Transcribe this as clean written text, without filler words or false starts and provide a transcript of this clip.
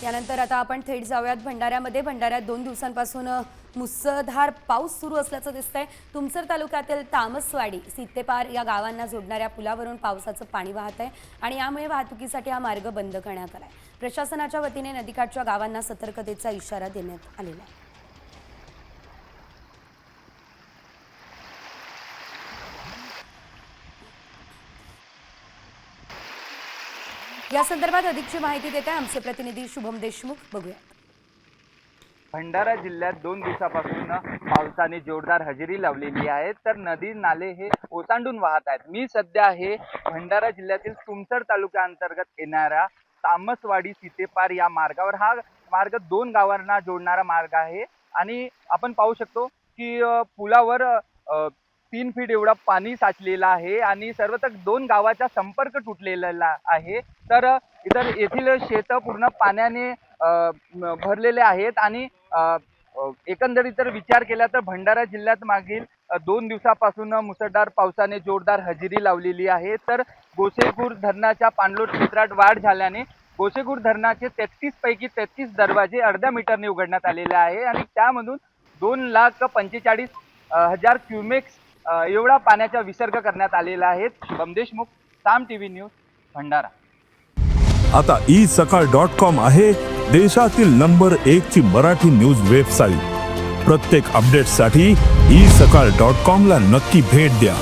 यानंतर आता आपण थेट जाऊयात भंडाऱ्यामध्ये। भंडाऱ्यात 2 दिवसांपासून मुसळधार पाऊस सुरू असल्याचं दिसतंय। तुमसर तालुक्यातील तामसवाडी सीतेपार या गावांना जोडणाऱ्या पुलावरून पावसाचं पाणी वाहत आहे आणि यामुळे वाहतुकीसाठी हा मार्ग बंद करण्यात आलाय। प्रशासनाच्या वतीने नदीकाठच्या गावांना सतर्कतेचा इशारा देण्यात आलेला आहे। या संदर्भात अधिकची माहिती देत आहे आमचे प्रतिनिधी शुभम देशमुख। बघूया। भंडारा जिल्ह्यात 2 दिवसापासून पावसाने जोरदार हजेरी लावलेली आहे, तर नदी नाले हे ओसांडून वाहत आहेत। मी सध्या आहे भंडारा जिल्ह्यातील तुमसर तालुक्याअंतर्गत येणाऱ्या तामसवाडी सीतेपार या मार्गावर। हा मार्ग 2 गावांना जोडणारा मार्ग आहे आणि आपण पाहू शकतो की पुलावर 3 फीट एवढा पाणी साचलेला आहे आणि सर्वत्र 2 गावाचा संपर्क तुटलेला आहे। तर इतर येथील शेत पूर्ण पाण्याने भरलेले आहेत आणि एकंदरीत जर विचार केला तर भंडारा जिल्ह्यात मागील 2 दिवसापासून मुसळधार पावसाने जोरदार हजेरी लावलेली आहे। तर गोसेखुर्द धरणाच्या पाणलोट क्षेत्रात वाढ झाल्याने गोसेखुर्द धरणाचे 33 पैकी 33 दरवाजे अर्ध्या मीटरने उघडण्यात आलेले आहे आणि त्यामधून 2,45,000 क्युमेक्स एवढा पाण्याचा विसर्ग करण्यात आलेला आहे। शुभम देशमुख, साम टीव्ही न्यूज, भंडारा। आता isakal.com आहे देशातील नंबर 1 ची मराठी न्यूज वेबसाईट। प्रत्येक अपडेटसाठी isakal.com ला नक्की भेट द्या।